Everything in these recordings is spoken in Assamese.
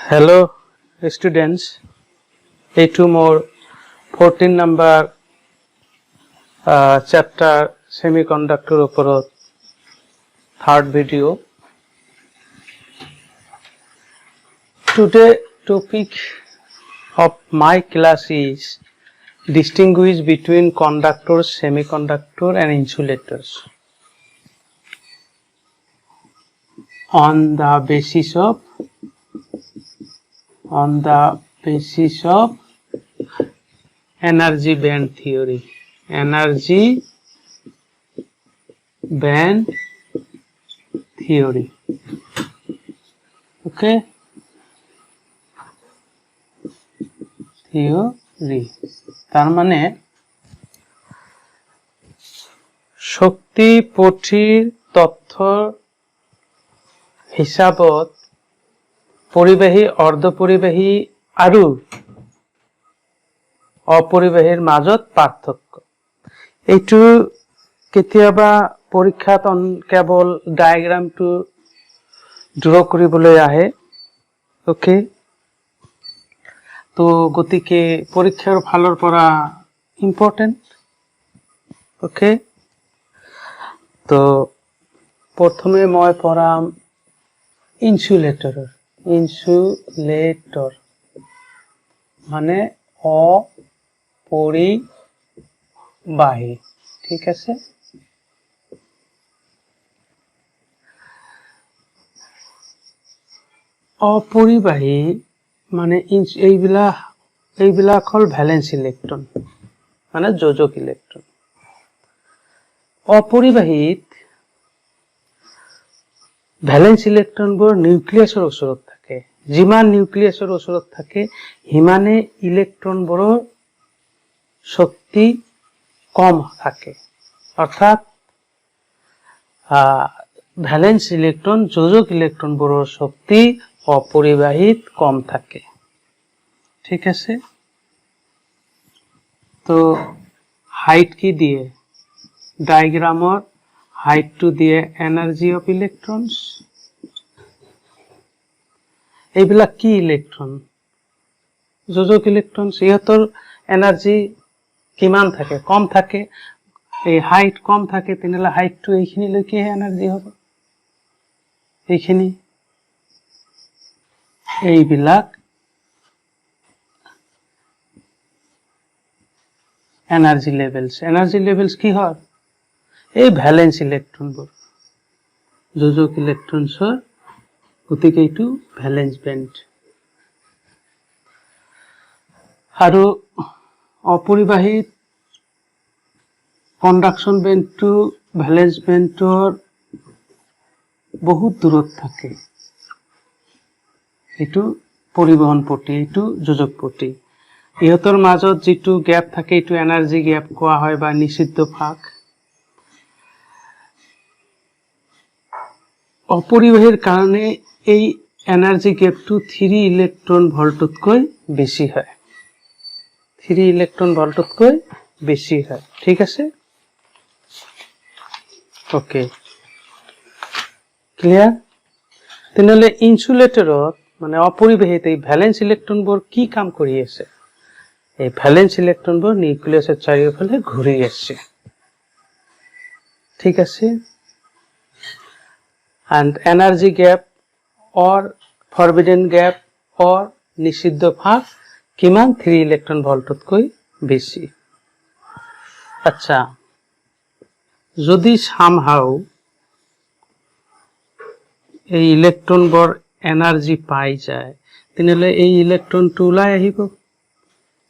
Hello students, এইটো মোৰ 14 number chapter semiconductor ওপৰত third video. Today topic of my class is distinguish between conductors, semiconductor and insulators on the basis of energy band theory. Energy band theory. Okay. Theory. তার মানে শক্তি পথিৰ তথ্য হিসাবত পৰিবাহী অৰ্ধপৰিবাহী আৰু অপৰিবাহীৰ মাজত পাৰ্থক্য এইটো কেতিয়াবা পৰীক্ষাত কেৱল ডায়াগ্ৰামটো ড্ৰ কৰিবলৈ আহে ওকে তো গতিকে পৰীক্ষাৰ ফালৰ পৰা ইম্পৰ্টেন্ট ওকে তো প্ৰথমে মই পঢ়াম ইনসুলেটর মানে অপরিবাহী ঠিক আছে অপরিবাহী মানে এইবিলাক হল ভ্যালেন্স ইলেকট্রন মানে যোজক ইলেকট্রন অপরিবাহীত ভ্যালেন্স ইলেকট্ৰনবোৰ নিউক্লিয়াছৰ ওচৰত থাকে যিমান নিউক্লিয়াছৰ ওচৰত থাকে হিমানে ইলেকট্ৰনবোৰৰ শক্তি কম থাকে অৰ্থাৎ ভ্যালেন্স ইলেকট্ৰন যোজক ইলেকট্ৰনবোৰৰ শক্তি অপৰিবাহীত কম থাকে ঠিক আছে তো হাইট কি দিয়ে ডায়াগ্ৰামৰ height to the energy of electrons এইবিলাক কি ইলেকট্ৰন যোজক ইলেকট্ৰন ইহঁতৰ এনার্জি কিমান থাকে কম থাকে এই হাইট কম থাকে তেনেহলে হাইট টু এইখিনি লৈকে এনার্জি হ'ব এইখিনি এইবিলাক এনার্জি লেভেলস কি হয় এই ভ্যালেন্স ইলেকট্ৰনবোৰ যোজক ইলেকট্ৰনছৰ গতিকে এইটো ভ্যালেন্স ব্যান্ড আৰু অপৰিবাহীত কণ্ডাকশন ব্যান্ডটো ভ্যালেন্স ব্যান্ডৰ বহুত দূৰত থাকে এইটো পৰিবহন পটি এইটো যোজক পটি ইহঁতৰ মাজত যিটো গ্যাপ থাকে এইটো এনাৰ্জি গ্যাপ কোৱা হয় বা নিষিদ্ধ ফাঁক অপরিবাহীর কারণে এই এনার্জি গ্যাপটো 3 ইলেকট্রন ভোল্টতকৈ বেশি হয় 3 ইলেকট্রন ভোল্টতকৈ বেশি হয় ঠিক আছে ওকে ক্লিয়ার তেনেহলে ইনসুলেটৰত মানে অপৰিবাহীত এই ভ্যালেন্স ইলেকট্ৰনবোৰ কি কাম কৰি আছে এই ভ্যালেন্স ইলেকট্ৰনবোৰ নিউক্লিয়াছৰ চাৰিওফালে ঘূৰি আছে ঠিক আছে and energy gap or forbidden gap or নিষিদ্ধ ফাঁক কিমান 3 ইলেকট্রন ভোল্টতকৈ বেশি আচ্ছা যদি somehow এই ইলেকট্ৰনবোৰ এনার্জি পাই যায় তেনেহলে এই ইলেকট্রনটো ওলাই আহিব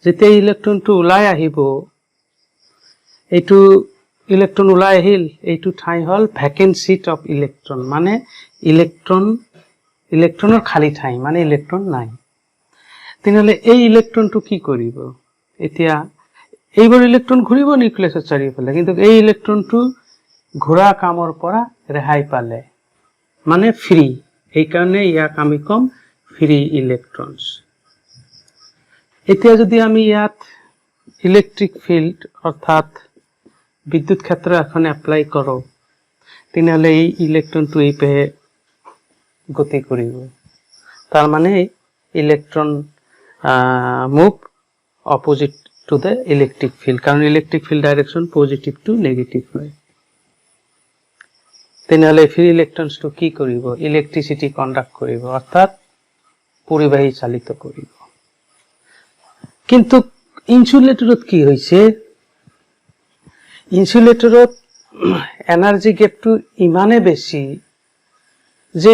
যেতিয়া ইলেকট্রনটো ওলাই আহিব এইটো ইলেকট্রন ওলাই আহিল এইটো ঠাই হল ভ্যাকেন্ট সিট অফ ইলেকট্রন মানে ইলেকট্ৰনৰ খালি ঠাই মানে ইলেকট্ৰন নাই তেনেহলে এই ইলেকট্ৰনটো কি কৰিব এতিয়া এইবোৰ ইলেকট্ৰন ঘূৰিব নিউক্লিয়াছৰ চাৰিওফালে কিন্তু এই ইলেকট্ৰনটো ঘোৰা কামৰ পৰা ৰেহাই পালে মানে ফ্ৰী এই কাৰণে ইয়াক আমি কম ফ্ৰী ইলেকট্ৰনস এতিয়া যদি আমি ইয়াত ইলেকট্ৰিক ফিল্ড অৰ্থাৎ বিদ্যুৎ ক্ষেত্ৰ এখন এপ্লাই কৰো তেনেহলে এই ইলেকট্ৰনটো এই পেহে গতি কৰিব তার মানে electron move opposite to the electric field, কারণ electric field direction positive to negative হয়। তেনেহলে ফ্রি ইলেকট্রনটো কি কৰিব, ইলেকট্ৰিসিটি কন্ডাক্ট কৰিব, অৰ্থাৎ পৰিবাহী চালিত কৰিব। কিন্তু ইনসুলেটৰত কি হৈছে, ইনসুলেটৰত এনাৰ্জি গেপটো ইমানে বেছি যে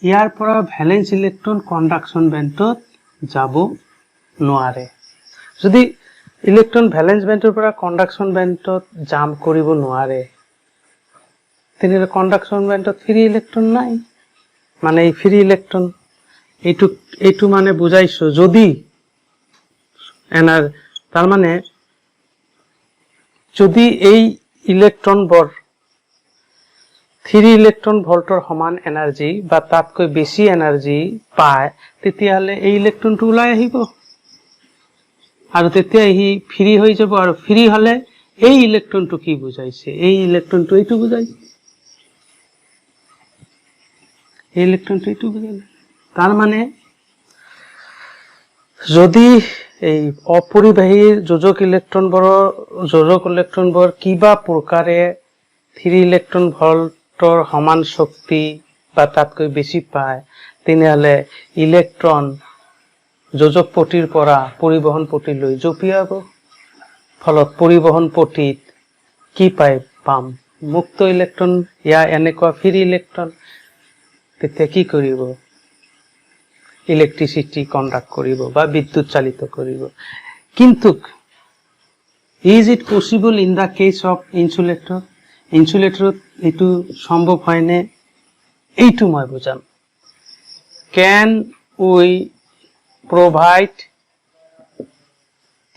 ইয়াৰ পৰা ভ্যালেন্স ইলেকট্ৰন কন্ডাকশন বেন্ডত যাব নোৱাৰে। যদি ইলেকট্ৰন ভ্যালেন্স বেন্ডৰ পৰা কন্ডাকশন বেন্ডত জাম্প কৰিব নোৱাৰে, তেনেহলে কন্ডাকশন বেন্ডত ফ্ৰি ইলেকট্ৰন নাই। মানে এই ফ্ৰি ইলেকট্ৰন এইটো মানে বুজাইছো, যদি তাৰ মানে যদি এই ইলেকট্ৰনবোৰ 3 ইলেকট্ৰন ভোল্টৰ সমান এনাৰ্জি বা তাতকৈ বেছি এনাৰ্জি পায়, তেতিয়াহলে এই ইলেকট্ৰনটো ওলাই আহিব আৰু তেতিয়া ই ফ্ৰি হৈ যাব। আৰু ফ্রি হলে এই ইলেকট্রনটো কি বুজাইছে, এই ইলেকট্রনটো এইটো বুজাইছে, এই ইলেকট্রনটো এইটো বুজাইছে। তার মানে যদি এই অপরিবাহী যোজক ইলেকট্ৰনবোৰ কিবা প্ৰকাৰে 3 ইলেকট্ৰন ভোল্টৰ সমান শক্তি বা তাতকৈ বেছি পায়, তেনেহলে ইলেকট্ৰন যোজক পটিৰ পৰা পৰিবহন পটিলৈ জঁপিয়াব। ফলত পৰিবহন পটিত কি পাম, মুক্ত ইলেকট্ৰন ইয়া এনেকুৱা ফ্ৰি ইলেকট্ৰন। তেতিয়া কি কৰিব, ইলেকট্ৰিসিটি কন্ডাক্ট কৰিব বা বিদ্যুৎ চালিত কৰিব। কিন্তু is it possible in the case of insulator, ইনসুলেটৰত এইটো সম্ভৱ হয়নে, এইটো মই বুজাম। Can we provide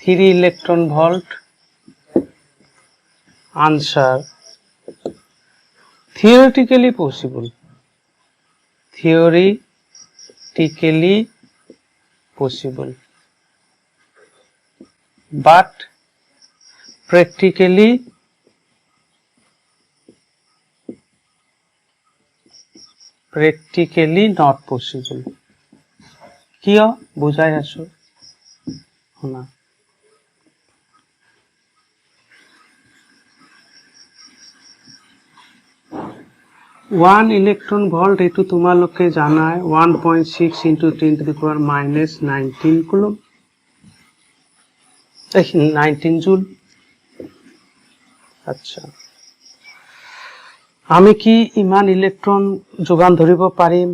3 electron volt? Answer, theoretically possible, theoretically possible, but practically not possible। কিয় বুজাই আছো শুনা। 1 ইলেকট্রন ভোল্ট এইটো তোমালোকে জানাই 1.6 × 10⁻⁻19 কুলম, 19 জুল। আচ্ছা, আমি কি ইমান ইলেকট্রন যোগান ধৰিব পাৰিম?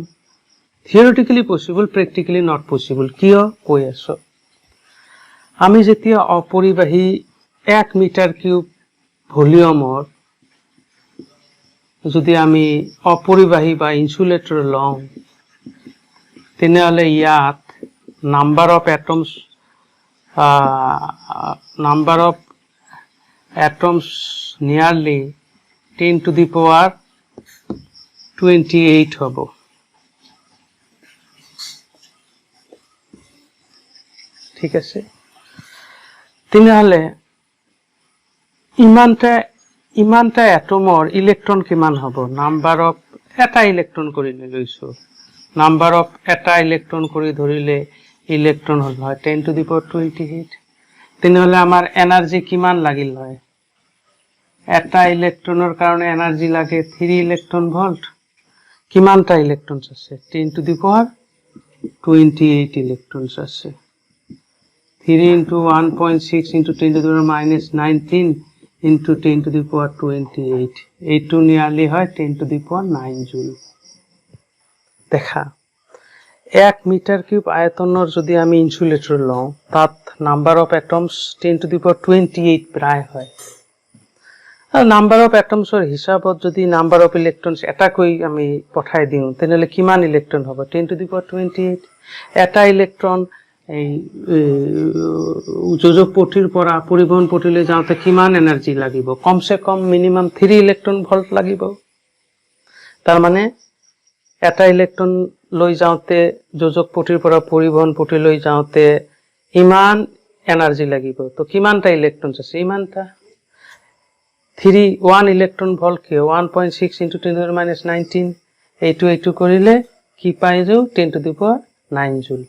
থিওৰিটিক্যালি পসিবল, প্ৰ্যাকটিক্যালি নট পসিবল। কিয় কৈ আছো, আমি যেতিয়া অপৰিবাহী 1 মিটাৰ কিউব ভলিউমৰ যদি আমি অপৰিবাহী বা ইনসুলেটৰ লওঁ, তেনেহলে ইয়াত নাম্বাৰ অফ এটমস নিয়াৰলি 10⁻28 হব। ঠিক আছে, তেনেহলে ইমানটা এটমৰ ইলেকট্ৰন কিমান হব, নাম্বাৰ অফ এটা ইলেকট্ৰন কৰি লৈছো, নাম্বাৰ অফ এটা ইলেকট্ৰন কৰি ধৰিলে ইলেকট্ৰন হল হয় 10⁻28। তেনেহলে আমাৰ এনার্জি কিমান লাগিল হয়, এটা ইলেকট্রনের কারণে এনার্জি লাগে 3 ইলেকট্রন ভোল্ট। কিমানটা ইলেকট্রন আছে, 10⁻28 ইলেকট্রন আছে। 3 × 1.6 × 10⁻⁻19 × 10⁻28, এইটো নিয়ারলি হয় 10⁹ জুল। দেখা, 1 মিটার কিউব আয়তনৰ যদি আমি ইনসুলেটৰ লওঁ, তাত নাম্বাৰ অফ এটমস 10⁻28 প্ৰায় হয়। আৰ নাম্বাৰ অফ এটমসৰ হিসাবত যদি নাম্বার অফ ইলেকট্রনস এটাকৈ আমি পঠাই দিওঁ, তেনেহলে কিমান ইলেকট্রন হ'ব, 10⁻28। এটা ইলেকট্রন এই যোজক পটিৰ পৰা পৰিবহন পটিলৈ যাওঁতে কিমান এনাৰ্জি লাগিব, কমসে কম মিনিমাম 3 ইলেকট্ৰন ভোল্ট লাগিব। তাৰ মানে এটা ইলেকট্ৰন লৈ যাওঁতে যোজক পটিৰ পৰা পৰিবহন পটিলৈ যাওঁতে ইমান এনার্জি লাগিব। তো কিমানটা ইলেকট্রন আছে, ইমানটা। 1 ইলেকট্রন ভোল্ট কি 1.6 × 10⁻⁻19, এইটো কৰিলে কি পাই যাও 10⁻⁹ 9 জুল।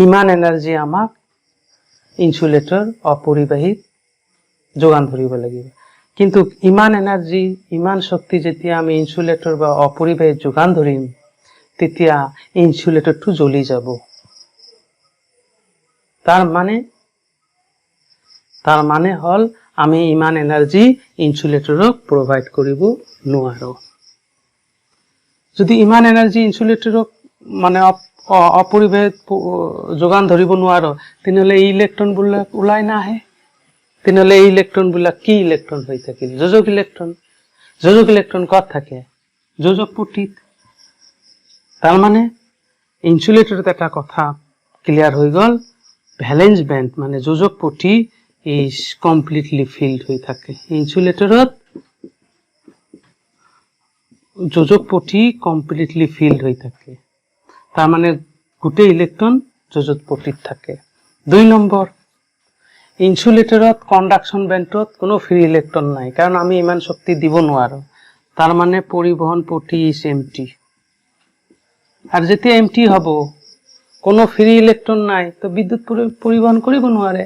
ইমান এনাৰ্জি আমাক ইনসুলেটৰ অপৰিবাহীত যোগান ধৰিব লাগিব। কিন্তু ইমান এনাৰ্জি ইমান শক্তি যেতিয়া আমি ইনসুলেটৰ বা অপৰিবাহীত যোগান ধৰিম তেতিয়া ইনসুলেটৰটো জ্বলি যাব। তাৰ মানে হল আমি ইমান এনাৰ্জি ইনসুলেটৰক প্ৰভাইড কৰিব নোৱাৰো। যদি ইমান এনাৰ্জি ইনসুলেটৰক মানে অপৰিবাহীত যোগান ধৰিব নোৱাৰো তেনেহলে এই ইলেক্ট্ৰনবিলাক ওলাই নাহে। তেনেহলে এই ইলেক্ট্ৰনবিলাক কি ইলেক্ট্ৰন হৈ থাকিল? যোজক ইলেক্ট্ৰন। যোজক ইলেক্ট্ৰন কত থাকে? যোজক পটিত। তাৰ মানে ইনসুলেটৰত এটা কথা ক্লিয়াৰ হৈ গল, ভ্যালেন্স ব্যান্ড মানে যোজক পটি ইজ কমপ্লিটলি ফিল্ড হৈ থাকে। ইনসুলেটৰত যোজক পটি কমপ্লিটলি ফিল্ড হৈ থাকে। তাৰ মানে গোটেই ইলেক্ট্ৰন যোজক পটিত থাকে। 2 নম্বৰ, ইনসুলেটৰত কন্ডাকশন ব্যান্ডত কোনো ফ্ৰি ইলেক্ট্ৰন নাই, কাৰণ আমি ইমান শক্তি দিব নোৱাৰো। তাৰ মানে পৰিবহন পটি ইজ এমটি। আৰ যেতিয়া এমটি হব, কোনো ফ্ৰি ইলেক্ট্ৰন নাই, তো বিদ্যুৎ পৰিবহন কৰিব নোৱাৰে।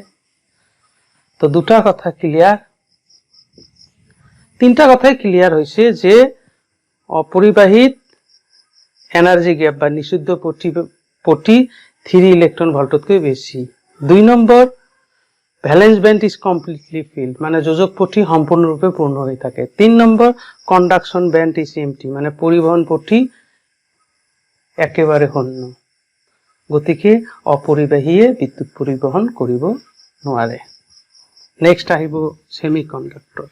তো দুটা কথা ক্লিয়ার। 3টা কথাই ক্লিয়ার হয়েছে যে অপরিবাহিত এনার্জি গ্যাপ বা নিষিদ্ধ পটি 3 ইলেকট্রন ভোল্টতকৈ বেশি। 2 number, valence band is completely field মানে যোজক পটি সম্পূৰ্ণৰূপে পূৰ্ণ হয়ে থাকে। 3 number, conduction band is empty মানে পৰিবহন পটি একেবাৰে শূন্য। গতিকে অপৰিবাহীয়ে বিদ্যুৎ পৰিবহন কৰিব নোৱাৰে। নেক্সট আহিব সেমিকন্ডাক্টৰ।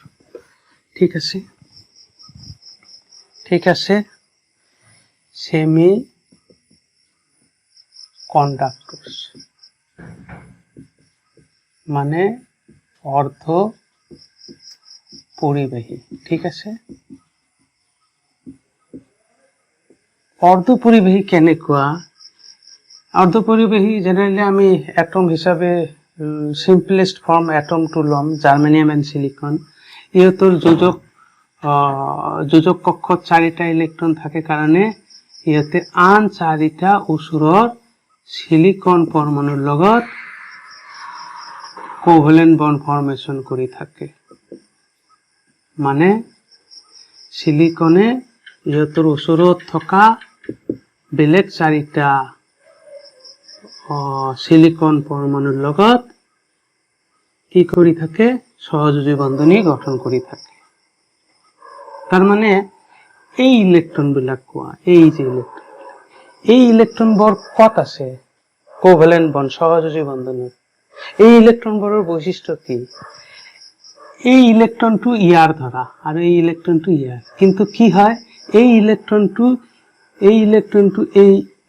ঠিক আছে, ঠিক আছে। সেমি কন্ডাক্টৰ মানে অৰ্ধ পৰিবাহী। ঠিক আছে, অৰ্ধ পৰিবাহী কেনেকুৱা? অৰ্ধ পৰিবাহী জেনাৰেলি আমি এটম হিসাবে সিম্পলেস্ট ফৰ্ম এটমটো লম, জাৰ্মেনিয়াম এন্ড সিলিকন। ইহঁতৰ যোজক কক্ষত 4টা ইলেক্ট্ৰন থাকে কাৰণে ইহঁতে আন 4টা ওচৰৰ সিলিকন পৰমাণুৰ লগত কোভেলেন্ট বন্ড ফৰ্মেশন কৰি থাকে। মানে সিলিকনে ইহঁতৰ ওচৰত থকা বেলেগ 4টা সিলিকন পৰমাণুৰ লগত কি কৰি থাকে? সহযোজী বন্ধনী গঠন কৰি থাকে। তাৰ মানে এই ইলেক্ট্ৰন বিলাক কোৱা, এই যে ইলেক্ট্ৰন, এই ইলেক্ট্ৰন বোৰ কত আছে? কোভেলেন্ট বন্ড সহযোজী বন্ধনীত। এই ইলেক্ট্ৰন বোৰৰ বৈশিষ্ট্য কি? এই ইলেক্ট্ৰনটো ইয়াৰ ধৰা আৰু এই ইলেক্ট্ৰনটো ইয়াৰ, কিন্তু কি হয় এই ইলেক্ট্ৰনটো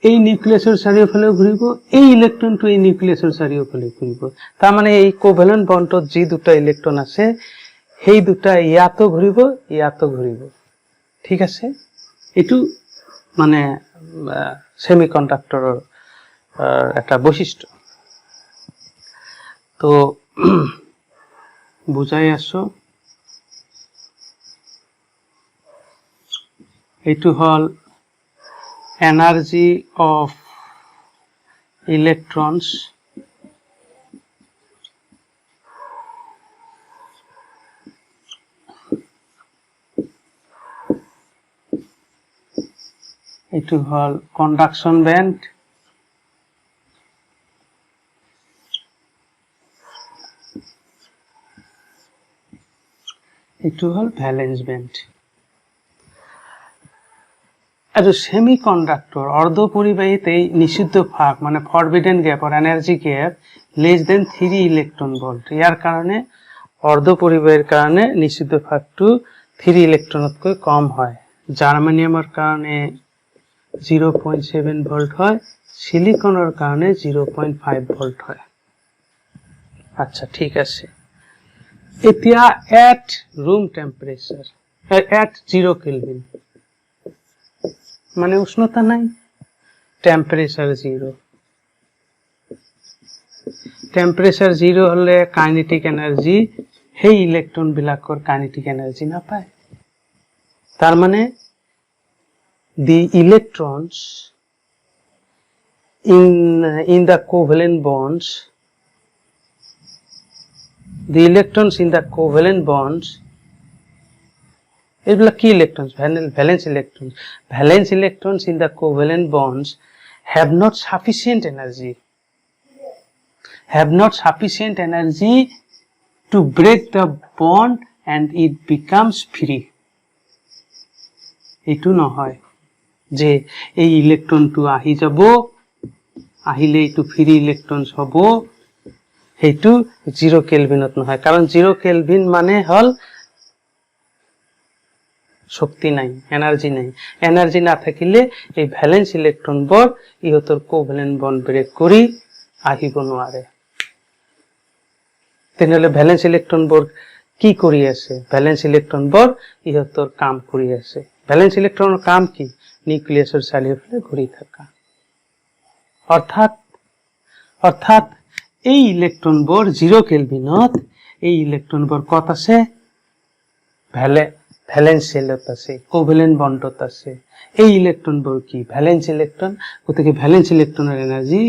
এই নিউক্লিয়াছৰ চাৰিওফালে ঘূৰিব, এই ইলেক্ট্ৰনটো এই নিউক্লিয়াছৰ চাৰিওফালে ঘূৰিব। তাৰ মানে এই কোভেলেন্ট বন্ডত যি দুটা ইলেক্ট্ৰন আছে সেই দুটা ইয়াতো ঘূৰিব, ইয়াতো ঘূৰিব। ঠিক আছে, এইটো মানে সেমিকন্ডাক্টৰৰ এটা বৈশিষ্ট্য। তো বুজাই আছো। এইটো হল এনাৰ্জি অফ ইলেকট্ৰনস এইটো হল কন্ডাকশন ব্যান্ড, এইটো হল ভ্যালেন্স ব্যান্ড। আৰু সেমিকন্ডাক্টৰ অৰ্ধ পৰিবাহীত এই নিষিদ্ধ ফাঁক মানে forbidden gap or energy gap less than 3 electron volt. ইয়াৰ কাৰণে অৰ্ধ পৰিবাহীৰ কাৰণে নিষিদ্ধ ফাঁকটো 3 ইলেকট্ৰনতকৈ কম হয়। জাৰ্মেনিয়ামৰ কাৰণে 0.7 ভোল্ট হয়, সিলিকনৰ কাৰণে 0.5 ভোল্ট হয়। আচ্ছা, ঠিক আছে। এতিয়া at room temperature at 0 kelvin মানে উষ্ণতা নাই, টেম্পারেচার 0। টেম্পারেচার 0 হলে কাইনেটিক এনার্জি সেই ইলেক্ট্রন বিলাকৰ কাইনেটিক এনার্জি নাপায়। তার মানে the electrons in the covalent bonds, the electrons in the covalent bonds, এগুলো কি electrons? Valence electrons. Valence electrons in the covalent bonds have not sufficient energy. Have not sufficient energy to break the bond and it becomes free. এইটো নহয় যে এই ইলেক্ট্রনটো আহি যাব, আহিলে এইটো ফ্রি ইলেক্ট্রনস হব, সেইটো 0 কেলভিনত নহয়। কারণ 0 কেলভিন মানে হল শক্তি নাই, এনার্জি নাই। এনার্জি না থাকিলে এই ভ্যালেন্স ইলেক্ট্রন বৰ ইহতৰ কোভ্যালেন্ট বন্ড ব্ৰেক কৰি আহিব নোৱাৰে। তেনেহলে ভ্যালেন্স ইলেক্ট্ৰন বৰ কি কৰি আছে? ভ্যালেন্স ইলেক্ট্ৰন বৰ ইহতৰ কাম কৰি আছে। ভ্যালেন্স ইলেক্ট্ৰনেৰ কাম কি? নিউক্লিয়াসেৰ চাৰিওফালে ঘূৰি থকা। অৰ্থাৎ এই ইলেক্ট্ৰন বৰ 0 কেলভিনত, এই ইলেক্ট্ৰন বৰ কত আছে? ভ্যালেন্স শেলত আছে, কোভ্যালেন্ট বন্ডত আছে। এই ইলেক্ট্ৰন বোৰ কি? Valence electron. গতিকে ভ্যালেন্স ইলেক্ট্রনের এনার্জি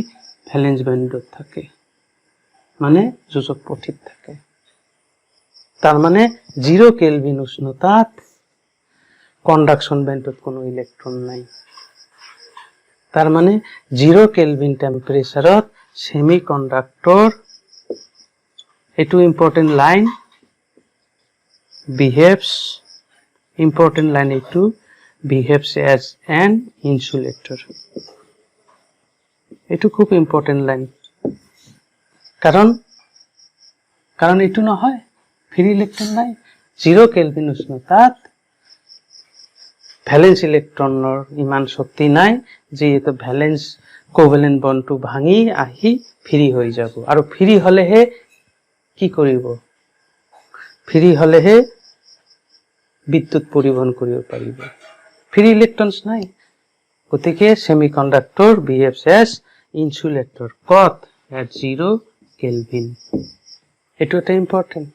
ভ্যালেন্স ব্যান্ডত থাকে, মানে যোজক পথিত থাকে। তার মানে 0 কেলভিন উষ্ণতাত কন্ডাকশন ব্যান্ডত কোনো ইলেক্ট্রন নাই। তার মানে 0 কেলভিন টেম্পারেচারত সেমিকন্ডাক্টর, এটু important line, behaves, important line এটু behaves as an insulator। এটু খুব ইম্পর্টেন্ট লাইন। কারণ এটু নহয় ফ্রি ইলেক্ট্রন নাই। 0 কেলভিন উষ্ণতাত ভ্যালেন্স ইলেক্ট্ৰনৰ ইমান শক্তি নাই যে এটা ভ্যালেন্স কোভ্যালেন্ট বন্ডটো ভাঙি আহি ফ্রি হৈ যাব। আৰু ফ্ৰি হলেহে কি কৰিব? ফ্ৰি হলেহে বিদ্যুৎ পৰিবহন কৰিব পাৰিব। ফ্রি ইলেক্ট্রনস নাই। গতিকে সেমিকন্ডাক্টর বিহেভস এজ ইনসুলেটর। কত? At 0 kelvin. এটু এটা ইম্পর্টেন্ট।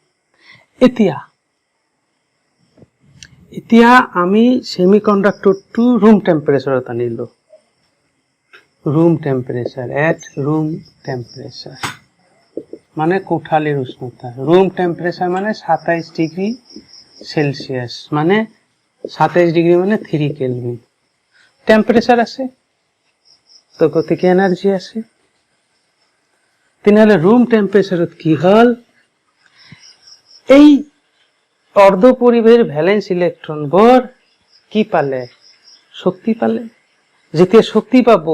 এতিয়া আমি সেমিকন্ডাক্টরটো রুম টেম্পারেচারত আনিলো। Room temperature, at room temperature মানে কোঠালির উষ্ণতা। রুম টেম্পারেচার মানে 27 ডিগ্রি সেলসিয়াস, মানে 27 ডিগ্রি মানে 3 কেলভিন। টেম্পারেচার আছে তো গতিকে এনার্জি আছে। তেনেহলে রুম টেম্পারেচারত কি হল? এই অর্ধপরিবাহীর ভ্যালেন্স ইলেক্ট্রন বৰ কি পালে? শক্তি পালে। যেতিয়া শক্তি পাব,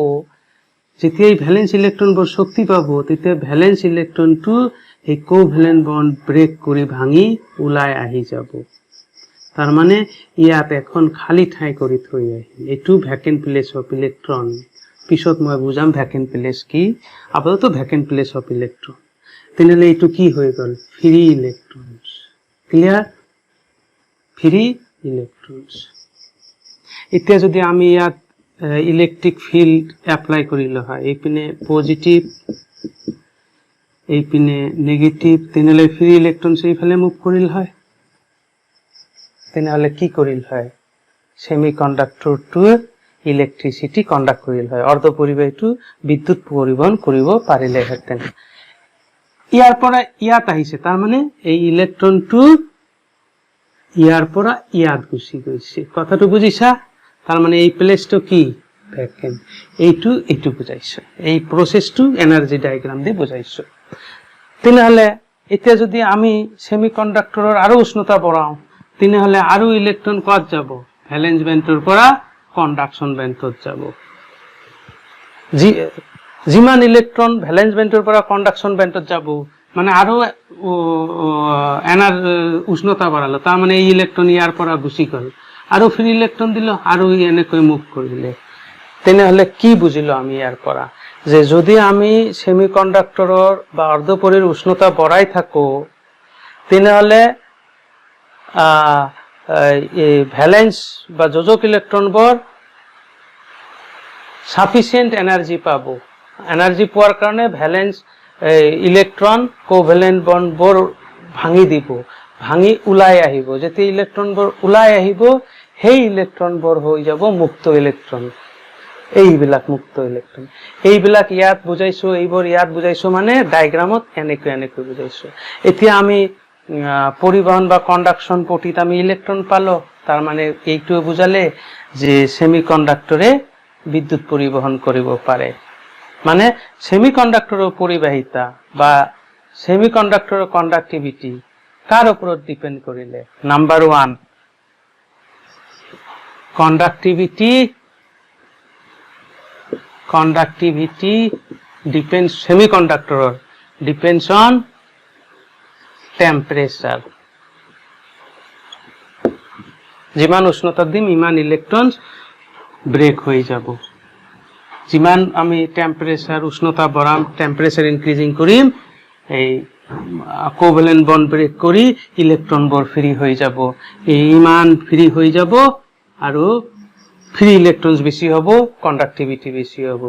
যেতিয়া এই ভ্যালেন্স ইলেক্ট্রন বৰ শক্তি পাব, তেতিয়া ভ্যালেন্স ইলেক্ট্ৰনটো এই কোভ্যালেন্ট বন্ড ব্ৰেক কৰি ভাঙি ওলাই আহি যাব। তাৰ মানে ইয়াত এখন খালি ঠাই কৰি থৈ আহিল। এইটো ভ্যাকেন্ট প্লেস অফ ইলেক্ট্রন। পিছত মই বুজাম ভ্যাকেন্ট প্লেস কি। আপাতত ভ্যাকেন্ট প্লেস অফ ইলেক্ট্রন। তেনেহলে এইটো কি হৈ গল? ফ্রি ইলেক্ট্রনস। ক্লিয়ার? ফ্রি ইলেক্ট্রনস। এতিয়া যদি আমি ইয়াত ইলেকট্রিক ফিল্ড এপ্লাই করিলে হয়, এইপিনে পজিটিভ, এইপিনে নেগেটিভ, তেনেহলে ফ্রি ইলেক্ট্রনস এইফালে মুভ করিল হয়। তেনেহলে কি করিল হয়? সেমিকন্ডাক্টরটো ইলেকট্রিসিটি কন্ডাক্ট করিল হয়। অর্ধপরিবাহীটো বিদ্যুৎ পরিবহন কৰিব পাৰিলেহেঁতেন। ইয়াৰ পৰা ইয়াত আহিছে, তাৰ মানে এই ইলেক্ট্ৰনটো ইয়াৰ পৰা ইয়াত গুচি গৈছে। কথাটো বুজিছা? তার মানে এই প্লেসটো কি? ভ্যাকেন্ট। এইটো বুঝাইছো। এই প্রসেসটো এনার্জি ডায়াগ্রাম দিয়ে বুঝাইছো। তেনেহলে এতিয়া যদি আমি সেমিকন্ডাক্টৰৰ আৰু উষ্ণতা বঢ়াও, তেনেহলে আৰু ইলেক্ট্ৰন কত যাব? ভ্যালেন্স ব্যান্ডৰ পৰা কন্ডাকশন ব্যান্ডত যাব। যিমান ইলেক্ট্ৰন ভ্যালেন্স ব্যান্ডৰ পৰা কন্ডাকশন ব্যান্ডত যাব, মানে আৰু উষ্ণতা বাড়ালো। তাৰ মানে এই ইলেক্ট্ৰন ইয়াৰ পৰা গুচি গল, আৰু ফ্ৰি ইলেক্ট্ৰন দিল, আৰু এনেকৈ মুভ কৰিলে। তেনেহলে কি বুঝিলো আমি ইয়াৰ পৰা? যে যদি আমি সেমিকন্ডাক্টৰৰ বা অৰ্ধপৰিৰ উষ্ণতা বঢ়াই থাকো, তেনেহলে ভ্যালেন্স বা যোজক ইলেক্ট্ৰন বৰ সাফিসিয়েন্ট এনাৰ্জি পাব। এনাৰ্জি পোৱাৰ কাৰণে ভ্যালেন্স ইলেক্ট্ৰন কোভ্যালেন্ট বন্ড বোৰ ভাঙি দিব, ভাঙি ওলাই আহিব। যেতিয়া ইলেক্ট্ৰন বোৰ ওলাই আহিব, সেই ইলেক্ট্ৰন বোৰ হৈ যাব মুক্ত ইলেক্ট্ৰন। এইবিলাক মুক্ত ইলেক্ট্ৰন। এইবিলাক ইয়াত বুজাইছো, এইবোৰ ইয়াত বুজাইছো, মানে ডায়াগ্ৰামত এনেকৈ বুজাইছো। এতিয়া আমি পৰিবহন বা কণ্ডাকশন পটিত আমি ইলেক্ট্ৰন পালো, তাৰ মানে এইটো বুজালে যে সেমিকন্ডাক্টৰে বিদ্যুৎ পৰিবহন কৰিব পাৰে। মানে সেমিকন্ডাক্টৰৰ পৰিবাহিতা বা সেমিকন্ডাক্টৰৰ কণ্ডাক্টিভিটি কাৰ ওপৰত ডিপেন্ড কৰিলে? Number 1, conductivity depends, semiconductor depends on temperature. যিমান উষ্ণতা দিম ইমান ইলেকট্রন ব্রেক হয়ে যাব। যিমান আমি টেম্পারেচার উষ্ণতা বঢ়াম, টেম্পারেচার ইনক্রিজিং কৰিম, এই কোভ্যালেন্ট বন্ড ব্ৰেক কৰি ইলেকট্ৰনবোৰ ফ্ৰি হয়ে যাব। এই ইমান ফ্ৰি হয়ে যাব আৰু ফ্ৰি ইলেকট্ৰনস বেশি হব, কন্ডাক্টিভিটি বেশি হব।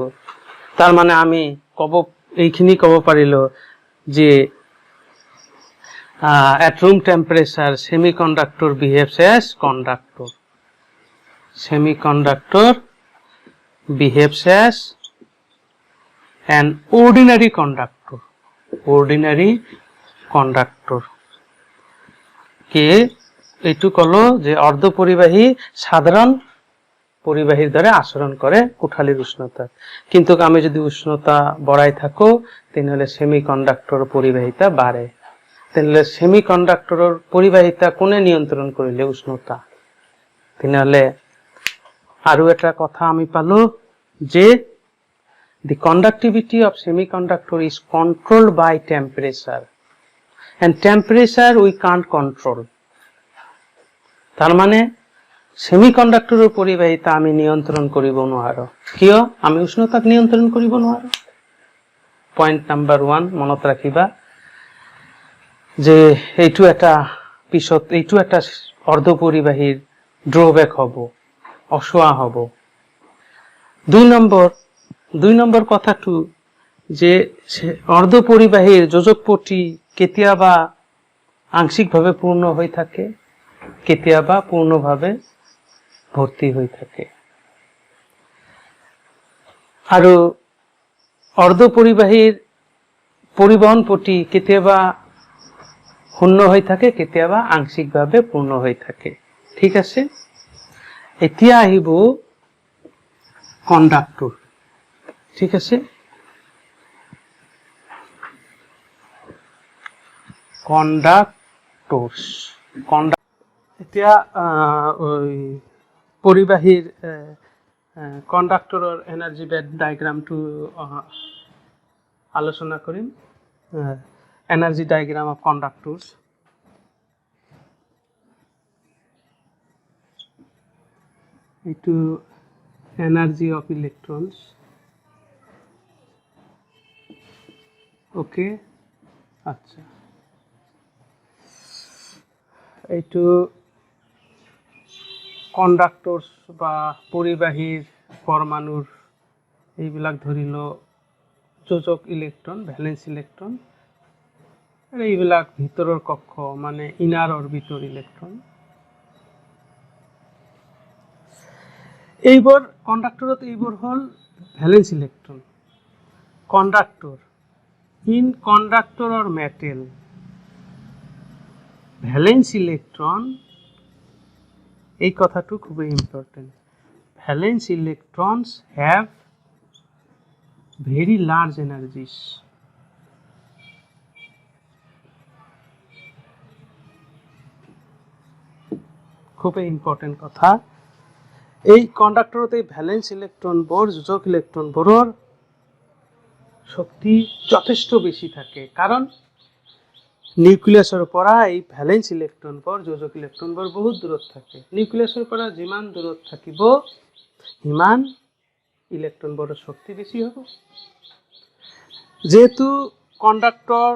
তাৰ মানে আমি এইখিনি কব পাৰিলো যে at room temperature semiconductor behaves as conductor. Semiconductor behaves as an ordinary conductor. Ordinary conductor কে এইটু কলো যে অর্ধ পরিবাহী সাধারণ পরিবাহীর দ্বারা আচরণ করে কোঠালির উষ্ণতা। কিন্তু আমি যদি উষ্ণতা বড়াই থাকো তাহলে সেমিকন্ডাক্টর পরিবাহিতা বাড়ে। তাহলে সেমিকন্ডাক্টৰৰ পৰিবাহিতা কোনে নিয়ন্ত্ৰণ কৰিলে? উষ্ণতা। তাহলে আৰু এটা কথা আমি পালো যে the conductivity of semiconductor is controlled by temperature, and temperature we can't control. তার মানে সেমিকন্ডাক্টৰৰ পৰিবাহিতা আমি নিয়ন্ত্ৰণ কৰিব নোৱাৰো। কিয়? আমি উষ্ণতাক নিয়ন্ত্ৰণ কৰিব নোৱাৰো। পইণ্ট নাম্বাৰ 1 মনত ৰাখিবা যে এইটো এটা পিছত এইটো এটা অর্ধ পরিবাহীর ড্রব্যাক হব, অসোয়া হব। 2 নম্বর কথাটো যে অর্ধ পরিবাহীর যোজক পটি কেতিয়াবা আংশিকভাবে পূর্ণ হয়ে থাকে, কেতিয়াবা পূর্ণভাবে ভর্তি হয়ে থাকে। আর অর্ধ পরিবাহীর পরিবহন পটি কেতিয়াবা শূন্য হয়ে থাকে, কেতিয়াবা আংশিকভাবে পূর্ণ হয়ে থাকে। ঠিক আছে, এতিয়া আহিব কন্ডাক্টর। ঠিক আছে, কন্ডাক্টরস। এতিয়া পৰিবাহীৰ কন্ডাক্টৰৰ এনাৰ্জি বেড ডায়াগ্ৰামটো আলোচনা কৰিম। Energy diagram of conductors. Into energy of electrons. Okay. আচ্ছা, এইটো কন্ডাক্টরস বা পরিবাহীর পরমাণুর এইবিলাক ধরিল যোজক ইলেকট্রন, ভ্যালেন্স ইলেকট্রন। এইবিলাক ভিতৰৰ কক্ষ মানে ইনাৰ অৰবিটৰ ইলেকট্ৰন। এইবোৰ কন্ডাক্টৰত এইবোৰ হল valence electron. Conductor in conductor or metal, valence electron, এই কথাটো খুবই important. Valence electrons have very large energies. খুবই ইম্পর্টেন্ট কথা। এই কন্ডাক্টরত এই ভ্যালেন্স ইলেকট্ৰনবোৰ যোজক ইলেকট্ৰনবোৰৰ শক্তি যথেষ্ট বেশি থাকে, কাৰণ নিউক্লিয়াসৰ পৰা এই ভ্যালেন্স ইলেকট্ৰনবোৰ যোজক ইলেকট্ৰনবোৰ বহুত দূৰত থাকে। নিউক্লিয়াসৰ পৰা যিমান দূৰত থাকিব সিমান ইলেকট্ৰনবোৰৰ শক্তি বেশি হ'ব। যেহেতু কন্ডাক্টৰ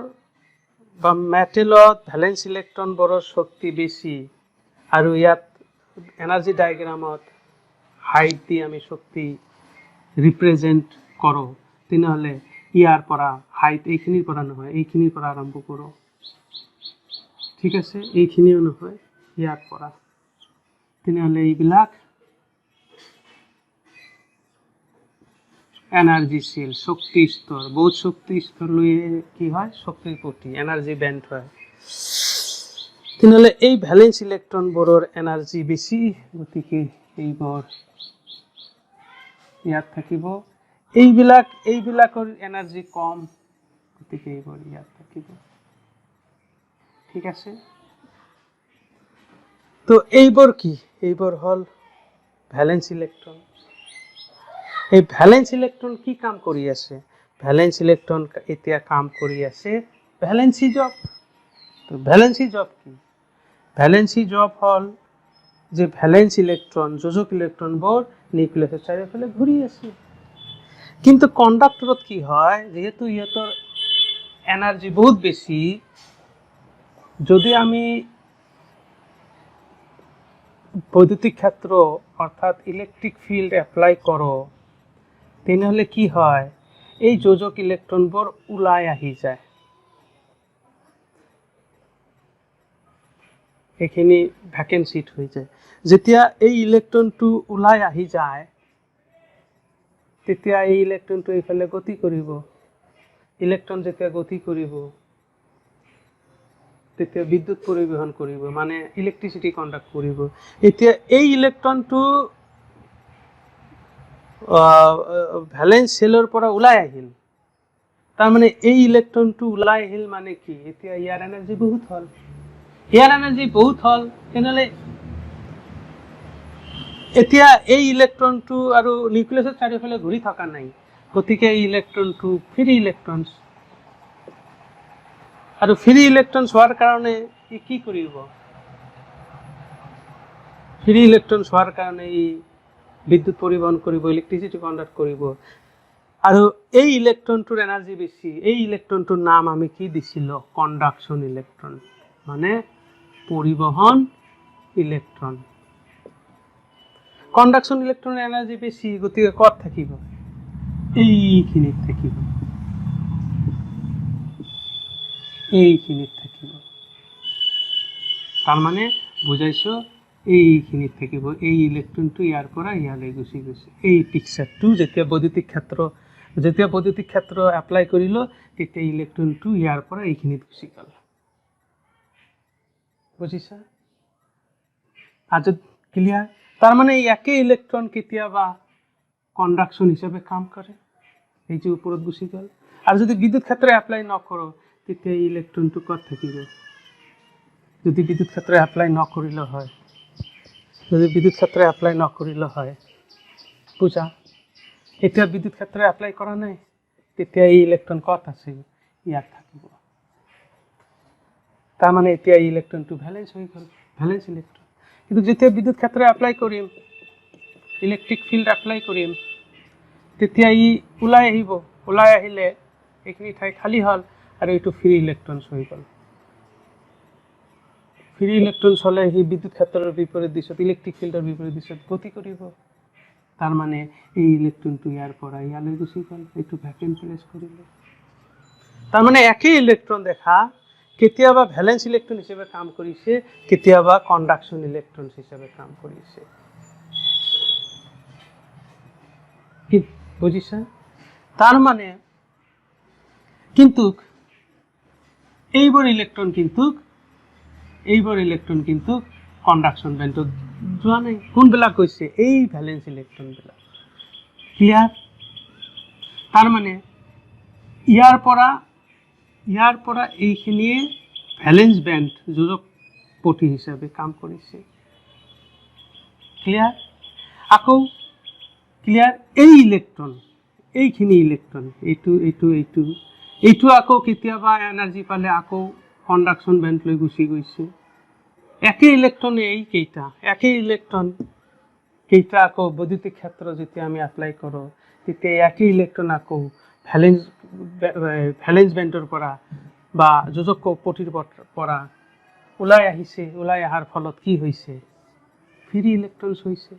বা মেটেলত ভ্যালেন্স ইলেকট্ৰনবোৰৰ শক্তি বেশি, আৰু ইয়াত এনাৰ্জি ডায়াগ্ৰামত হাইট দি আমি শক্তি ৰিপ্ৰেজেন্ট কৰো, তেনেহলে ইয়াৰ পৰা হাইট এইখিনিৰ পৰা নহয়, এইখিনিৰ পৰা আৰম্ভ কৰো। ঠিক আছে, এইখিনিও নহয়, ইয়াৰ পৰা। তেনেহলে এইবিলাক এনার্জি সেল শক্তি স্তর বহুত শক্তি স্তর লইয়ে কি হয় শক্তির প্রতি এনার্জি ব্যান্ড হয় তেনেহলে এই ভ্যালেন্স ইলেকট্রন বোৰৰ এনাৰ্জি বেশি গতিকে এইবোৰ ইয়াত থাকিব এইবিলাকৰ এনাৰ্জি কম গতিকে এইবোৰ ইয়াত থাকিব ঠিক আছে তো এইবোৰ কি এইবোৰ হল ভ্যালেন্স ইলেকট্ৰন এই ভ্যালেন্স ইলেকট্ৰন কি কাম কৰি আছে ভ্যালেন্স ইলেকট্ৰন এতিয়া কাম কৰি আছে ভ্যালেন্সি জব তো ভ্যালেন্সি জব কি ভ্যালেন্সি জব হল যে ভ্যালেন্স ইলেকট্রন যোজক ইলেকট্ৰনবোৰ নিউক্লিয়াসৰ চাৰিওফালে ঘূৰি আছে কিন্তু কন্ডাক্টৰত কি হয় যেহেতু ইহঁতৰ এনাৰ্জি বহুত বেশি যদি আমি বৈদ্যুতিক ক্ষেত্ৰ অৰ্থাৎ ইলেকট্ৰিক ফিল্ড এপ্লাই কৰো তেনেহলে কি হয় এই যোজক ইলেকট্ৰনবোৰ ওলাই আহি যায় এখিনি ভ্যাকেন্সিট হৈ যায় যেতিয়া এই ইলেকট্ৰনটো ওলাই আহি যায় তেতিয়া এই ইলেকট্ৰনটো এইফালে গতি কৰিব ইলেকট্ৰন যেতিয়া গতি কৰিব তেতিয়া বিদ্যুৎ পৰিবহন কৰিব মানে ইলেক্ট্ৰিসিটি কন্ডাক্ট কৰিব এতিয়া এই ইলেকট্ৰনটো ভ্যালেন্স সেলৰ পৰা ওলাই আহিল তাৰ মানে এই ইলেকট্ৰনটো ওলাই আহিল মানে কি এতিয়া ইয়াৰ এনাৰ্জি বহুত হল তেনেহলে এতিয়া এই ইলেকট্ৰনটো আৰু নিউক্লিয়াসৰ চাৰিওফালে ঘূৰি থকা নাই গতিকে এই ইলেকট্ৰনটো ফ্ৰি ইলেকট্ৰনস আৰু ফ্ৰি ইলেকট্ৰনস হোৱাৰ কাৰণে কি কৰিব ফ্ৰি ইলেকট্ৰনস হোৱাৰ কাৰণে ই বিদ্যুৎ পৰিবহন কৰিব ইলেক্ট্ৰিসিটি কন্ডাক্ট কৰিব আৰু এই ইলেকট্ৰনটোৰ এনাৰ্জি বেশি এই ইলেকট্ৰনটোৰ নাম আমি কি দিছিল কন্ডাকশন ইলেকট্ৰন মানে পৰিবহন ইলেকট্রন কন্ডাকশন ইলেকট্রনের এনার্জি বেশি গতিকে কত থাকিব এইখিনিত থাকিব তার মানে বুঝাইছো এইখিনিত থাকিব এই ইলেকট্রনটো ইয়াৰ পৰা ইয়ালৈ গুচি গৈছে এই পিকচাৰটো যেতিয়া বৈদ্যুতিক ক্ষেত্ৰ এপ্লাই কৰিলো তেতিয়া ইলেকট্ৰনটো ইয়াৰ পৰা এইখিনিত গুচি গ'ল বুজিছা আজ ক্লিয়ার তার মানে একই ইলেকট্রন কেতিয়াবা কন্ডাকশন হিসেবে কাম করে এই যে উপৰত গুচি গ'ল আৰ যদি বিদ্যুৎ ক্ষেত্ৰে এপ্লাই নকৰো তেতিয়া এই ইলেকট্ৰনটো কত থাকিব যদি বিদ্যুৎ ক্ষেত্ৰে এপ্লাই নকৰিলে হয় বুঝা এতিয়া বিদ্যুৎ ক্ষেত্ৰে এপ্লাই কৰা নাই তেতিয়া এই ইলেকট্রন কত আছে ইয়াত থাকিব তার মানে এতিয়া এই ইলেকট্রনটো ভ্যালেন্স হৈ গ'ল ভ্যালেন্স ইলেকট্রন কিন্তু যেতিয়া বিদ্যুৎ ক্ষেত্রে এপ্লাই কৰিম ইলেকট্ৰিক ফিল্ড এপ্লাই কৰিম তেতিয়া ই ওলাই আহিলে এইখিনি ঠাই খালি হল আৰু এইটো ফ্ৰি ইলেকট্ৰনস হৈ গ'ল ফ্ৰি ইলেকট্ৰনস হলে এই বিদ্যুৎ ক্ষেত্ৰৰ বিপৰীত দিশত ইলেকট্ৰিক ফিল্ডৰ বিপৰীত দিশত গতি কৰিব তাৰ মানে এই ইলেকট্ৰনটো ইয়াৰ পৰা ইয়ালৈ গুচি গ'ল এইটো ভ্যাকেন্ট প্লেস কৰিলে তাৰ মানে একই ইলেকট্ৰন দেখা কেতিয়াবা ভ্যালেন্স ইলেকট্ৰন হিসেবে কাম কৰিছে কেতিয়াবা কন্ডাকশন ইলেকট্ৰন হিসেবে কাম কৰিছে কি বুঝিছা তাৰ মানে কিন্তু এইবোৰ ইলেকট্ৰন কিন্তু কন্ডাকশন ব্যান্ডত যোৱা নাই কোনবিলাক গৈছে এই ভ্যালেন্স ইলেকট্ৰন বিলাক ক্লিয়াৰ তাৰ মানে ইয়াৰ পৰা এইখিনিয়ে ভ্যালেন্স ব্যান্ড যোজক পটি হিসাবে কাম কৰিছে ক্লিয়ার আকৌ ক্লিয়ার এই ইলেকট্রন এইখিনি ইলেকট্রন এইটো আকৌ কেতিয়াবা এনার্জি পালে আকৌ কন্ডাকশন ব্যান্ড লৈ গুচি গৈছে একই ইলেকট্রন একই ইলেকট্রন কেইটা আকৌ বৈদ্যুতিক ক্ষেত্ৰ যেতিয়া আমি এপ্লাই কৰো তেতিয়া একই ইলেকট্ৰন আকৌ ভ্যালেন্স ব্যান্ডৰ পৰা বা যোজক পটিৰ পৰা ওলাই অহাৰ ফলত কি হৈছে ফ্ৰি ইলেকট্ৰনস হৈছে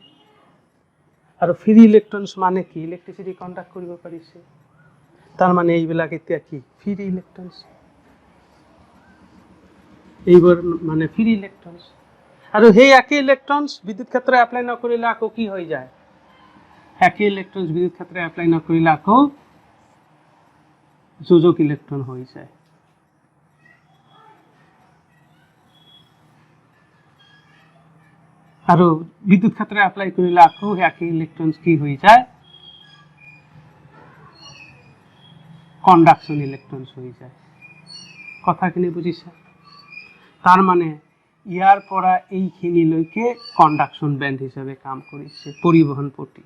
আৰু ফ্ৰি ইলেকট্ৰনস মানে কি ইলেক্ট্ৰিসিটি কন্ডাক্ট কৰিব পাৰিছে তাৰ মানে এইবিলাক এতিয়া কি ফ্ৰি ইলেকট্ৰনস এইবোৰ মানে ফ্ৰি ইলেকট্ৰনস আৰু সেই একই ইলেকট্ৰনস বিদ্যুৎ ক্ষেত্ৰে এপ্লাই নকৰিলে আকৌ কি হৈ যায় একই ইলেকট্ৰন বিদ্যুৎ ক্ষেত্ৰে অ্যাপ্লাই না কৰিলে আকৌ যোজক ইলেকট্ৰন হৈ যায়। আৰু বিদ্যুৎ ক্ষেত্রে অ্যাপ্লাই করিলে আকৌ একই ইলেকট্রন কি হৈ যায়, কন্ডাকশন ইলেকট্রনস হৈ যায়। কথাখিনি বুজিছা? তার মানে ইয়ার পৰা এইখিনিলৈকে কন্ডাকশন ব্যান্ড হিসাবে কাম কৰিছে পৰিবহন পটি।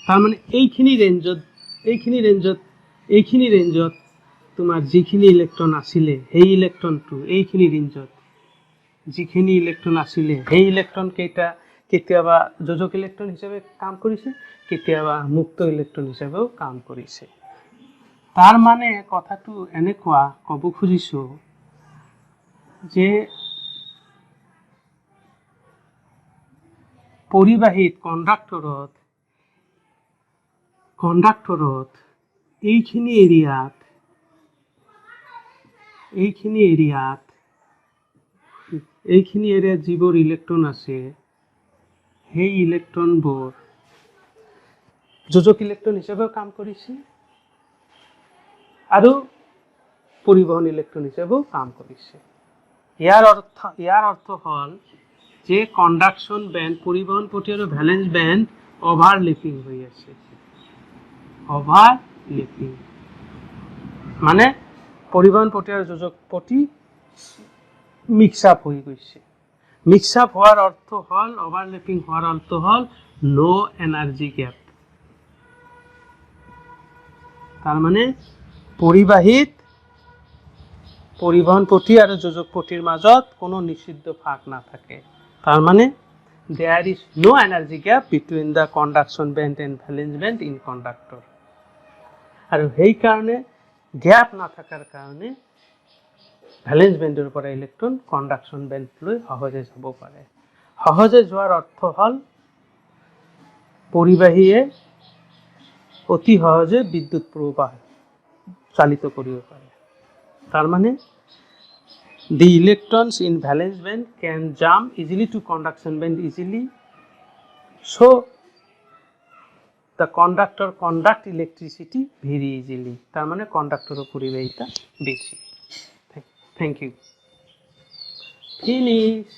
তাৰ মানে এইখিনি ৰেঞ্জত তোমাৰ যিখিনি ইলেকট্ৰন আছিলে সেই ইলেকট্ৰনটো এইখিনি ৰেঞ্জত যিখিনি ইলেকট্ৰন আছিলে সেই ইলেকট্ৰন কেইটা কেতিয়াবা যোজক ইলেকট্ৰন হিসাবে কাম কৰিছে, কেতিয়াবা মুক্ত ইলেকট্ৰন হিসাবেও কাম কৰিছে। তাৰ মানে কথাটো এনেকুৱা ক'ব খুজিছো যে পৰিবাহীত কন্ডাক্টৰত এইখিনি এৰিয়াত যিবোৰ ইলেকট্ৰন আছে সেই ইলেকট্ৰনবোৰ যোজক ইলেকট্ৰন হিসাবেও কাম কৰিছে আৰু পৰিবহন ইলেকট্ৰন হিসাবেও কাম কৰিছে। ইয়াৰ অৰ্থ হল যে কন্ডাকশন ব্যান্ড পৰিবহন পটি আৰু ভ্যালেন্স ব্যান্ড ওভাৰলেপিং হৈ আছে। ওভাৰলেপিং মানে পৰিবহন পটি আৰু যোজক পটি মিক্স আপ হৈ গৈছে। মিক্স আপ হোৱাৰ অৰ্থ হল, ওভাৰলেপিং হোৱাৰ অৰ্থ হল নো এনাৰ্জি গ্যাপ। তাৰ মানে পৰিবহন পটি আৰু যোজক পটিৰ মাজত কোনো নিষিদ্ধ ফাঁক নাথাকে। তার মানে there is no energy gap between the conduction band and valence band in conductor। আৰু সেই কাৰণে গ্যাপ না থাকাৰ কাৰণে ভ্যালেন্স ব্যান্ডেৰ পৰা ইলেকট্ৰন কন্ডাকশন ব্যান্ড লৈ সহজে যাব পাৰে। সহজে যোৱাৰ অৰ্থ হল পৰিবাহীয়ে অতি সহজে বিদ্যুৎ প্ৰবাহ চালিত কৰিব পাৰে। তার মানে the electrons in valence band can jump easily to conduction band easily, so the conductor conduct electricity very easily। তার মানে কন্ডাক্টরের পরিবাহিতা বেশি। Thank you. ফিনিশ।